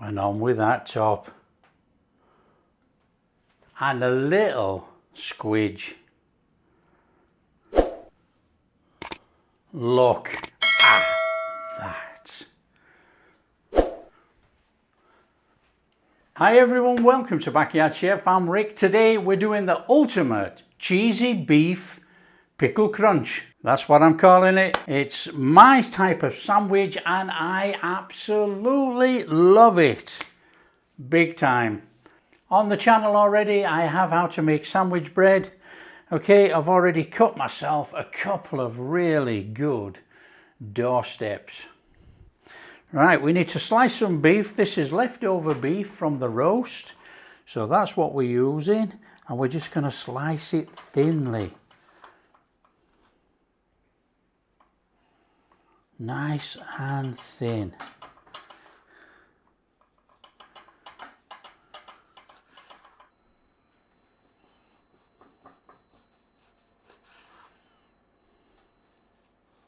And on with that top. And a little squidge. Look at that. Hi everyone, welcome to Backyard Chef. I'm Rick. Today we're doing the ultimate cheesy beef pickle crunch. That's what I'm calling it. It's my type of sandwich and I absolutely love it. Big time. On the channel already I have how to make sandwich bread. Okay, I've already cut myself a couple of really good doorsteps. Right, we need to slice some beef. This is leftover beef from the roast. So that's what we're using. And we're just going to slice it thinly. Nice and thin.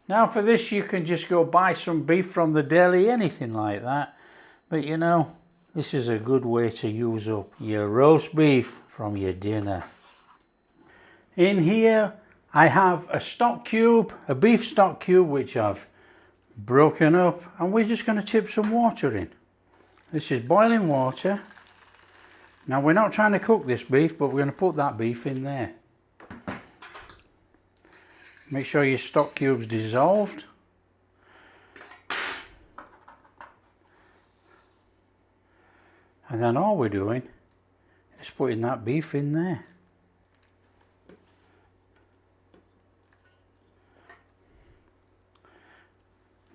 Now for this you can just go buy some beef from the deli, anything like that. But you know, this is a good way to use up your roast beef from your dinner. In here I have a stock cube, a beef stock cube which I've broken up, and we're just going to tip some water in. This is boiling water. Now we're not trying to cook this beef, but we're going to put that beef in there. Make sure your stock cube's dissolved. And then all we're doing is putting that beef in there.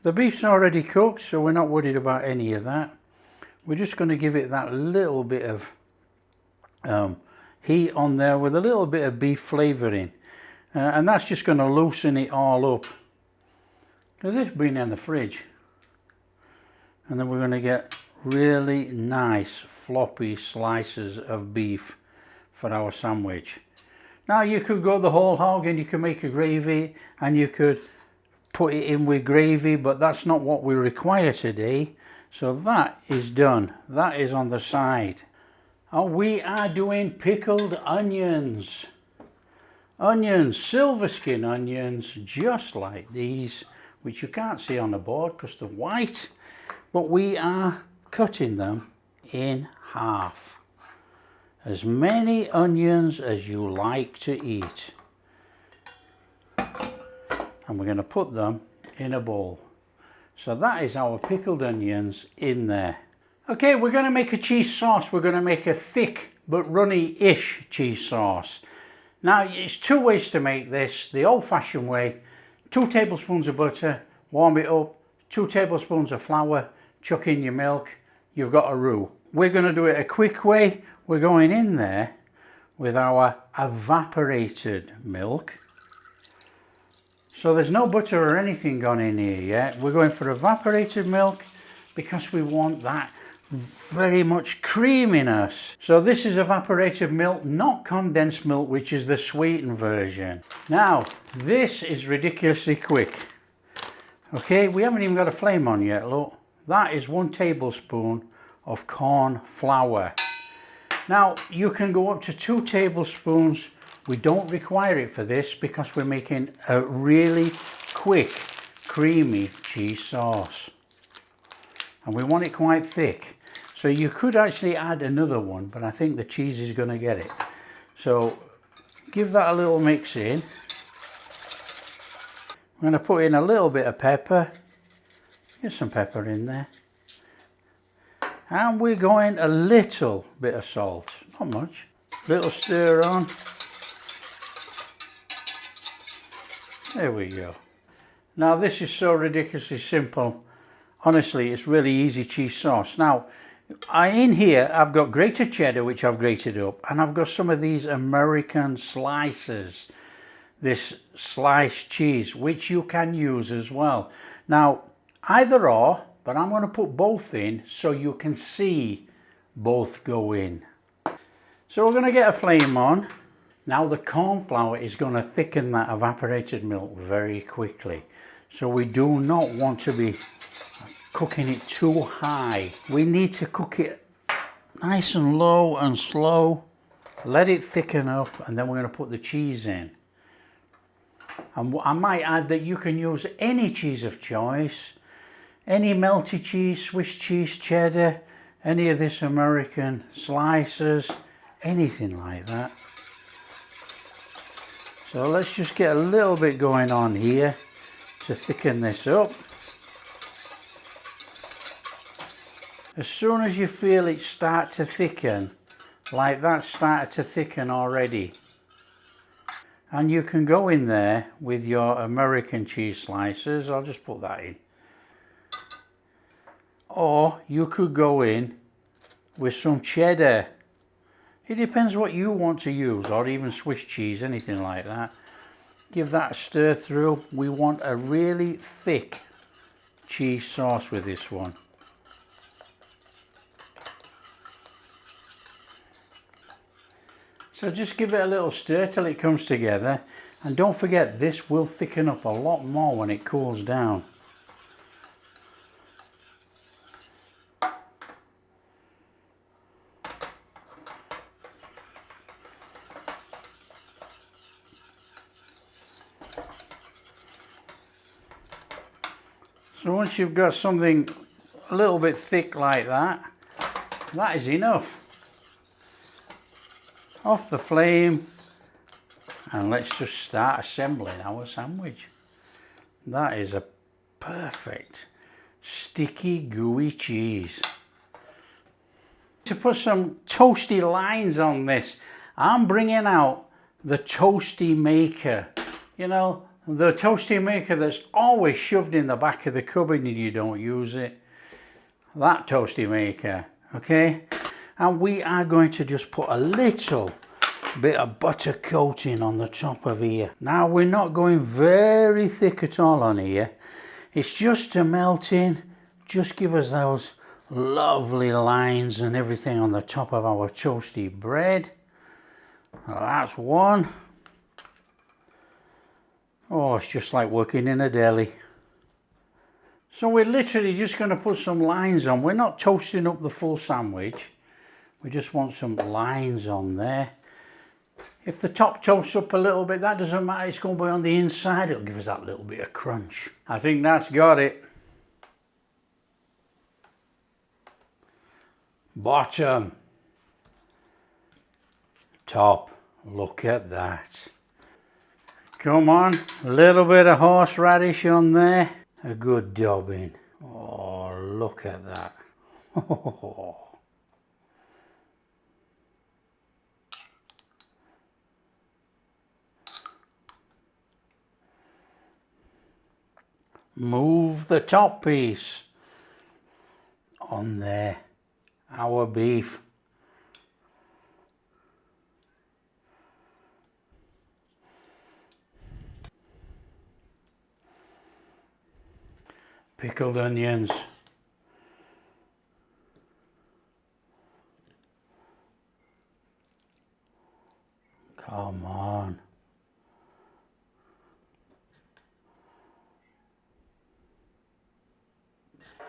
The beef's already cooked, so we're not worried about any of that. We're just going to give it that little bit of heat on there with a little bit of beef flavouring. And that's just going to loosen it all up. Now this being in the fridge. And then we're going to get really nice floppy slices of beef for our sandwich. Now you could go the whole hog and you could make a gravy and you could put it in with gravy, but that's not what we require today. So that is done. That is on the side. And we are doing pickled onions. Onions, silverskin onions, just like these, which you can't see on the board because they're white, but we are cutting them in half. As many onions as you like to eat. And we're going to put them in a bowl. So that is our pickled onions in there. Okay, we're going to make a cheese sauce. We're going to make a thick but runny-ish cheese sauce. Now, it's two ways to make this. The old-fashioned way, 2 tablespoons of butter, warm it up, 2 tablespoons of flour, chuck in your milk, you've got a roux. We're going to do it a quick way. We're going in there with our evaporated milk. So there's no butter or anything gone in here yet. We're going for evaporated milk because we want that very much creaminess. So this is evaporated milk, not condensed milk, which is the sweetened version. Now, this is ridiculously quick. Okay, we haven't even got a flame on yet, look. That is 1 tablespoon of corn flour. Now, you can go up to 2 tablespoons. We don't require it for this because we're making a really quick, creamy cheese sauce. And we want it quite thick. So you could actually add another one, but I think the cheese is going to get it. So give that a little mix in. I'm going to put in a little bit of pepper. Get some pepper in there. And we're going a little bit of salt, not much. Little stir on. There we go. Now this is so ridiculously simple. Honestly, it's really easy cheese sauce. Now, in here I've got grated cheddar, which I've grated up, and I've got some of these American slices, this sliced cheese, which you can use as well. Now, either or, but I'm going to put both in so you can see both go in. So we're going to get a flame on. Now the corn flour is going to thicken that evaporated milk very quickly. So we do not want to be cooking it too high. We need to cook it nice and low and slow. Let it thicken up, and then we're going to put the cheese in. And I might add that you can use any cheese of choice, any melty cheese, Swiss cheese, cheddar, any of this American slices, anything like that. So let's just get a little bit going on here to thicken this up. As soon as you feel it start to thicken, like that started to thicken already, and you can go in there with your American cheese slices. I'll just put that in. Or you could go in with some cheddar. It depends what you want to use, or even Swiss cheese, anything like that. Give that a stir through. We want a really thick cheese sauce with this one. So just give it a little stir till it comes together, and don't forget this will thicken up a lot more when it cools down. So once you've got something a little bit thick like that, that is enough. Off the flame, and let's just start assembling our sandwich. That is a perfect sticky gooey cheese. To put some toasty lines on this, I'm bringing out the toasty maker. You know, the toasty maker that's always shoved in the back of the cupboard and you don't use it. That toasty maker, okay? And we are going to just put a little bit of butter coating on the top of here. Now we're not going very thick at all on here. It's just to melt in, just give us those lovely lines and everything on the top of our toasty bread. Well, that's one. Oh, it's just like working in a deli. So we're literally just going to put some lines on. We're not toasting up the full sandwich. We just want some lines on there. If the top toasts up a little bit, that doesn't matter. It's going to be on the inside. It'll give us that little bit of crunch. I think that's got it. Bottom. Top. Look at that. Come on. A little bit of horseradish on there. A good daubing. Oh, look at that. Oh. Move the top piece on there. Our beef. Pickled onions. Come on.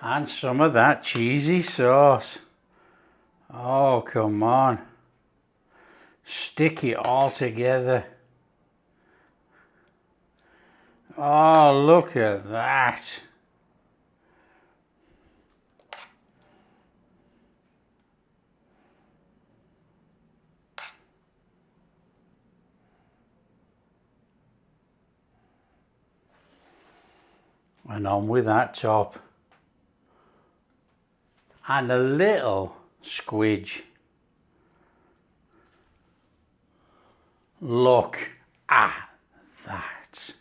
And some of that cheesy sauce. Oh, come on. Stick it all together. Oh, look at that. And on with that top. And a little squidge. Look at that.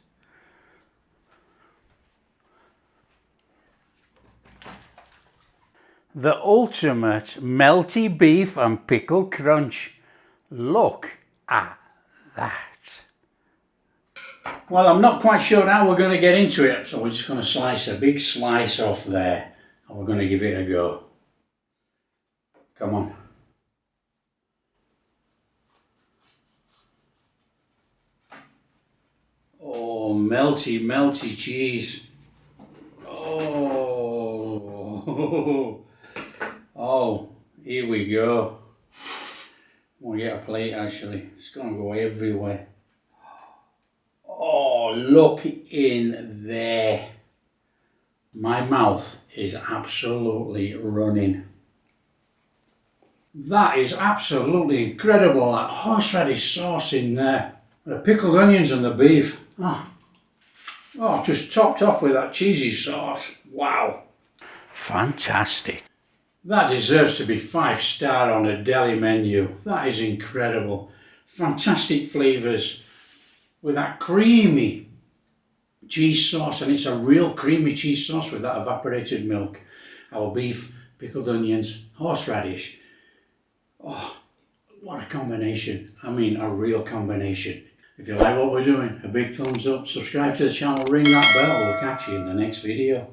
The ultimate melty beef and pickle crunch. Look at that. Well, I'm not quite sure how we're going to get into it, so we're just going to slice a big slice off there, and we're going to give it a go. Come on. Oh, melty, melty cheese. Oh. Oh, here we go. We'll get a plate actually. It's gonna go everywhere. Oh, look in there. My mouth is absolutely running. That is absolutely incredible, that horseradish sauce in there. The pickled onions and the beef. Oh, just topped off with that cheesy sauce. Wow. Fantastic. That deserves to be 5-star on a deli menu. That is incredible. Fantastic flavours with that creamy cheese sauce, and it's a real creamy cheese sauce with that evaporated milk. Our beef, pickled onions, horseradish. Oh, what a combination. I mean, a real combination. If you like what we're doing, a big thumbs up, subscribe to the channel, ring that bell. We'll catch you in the next video.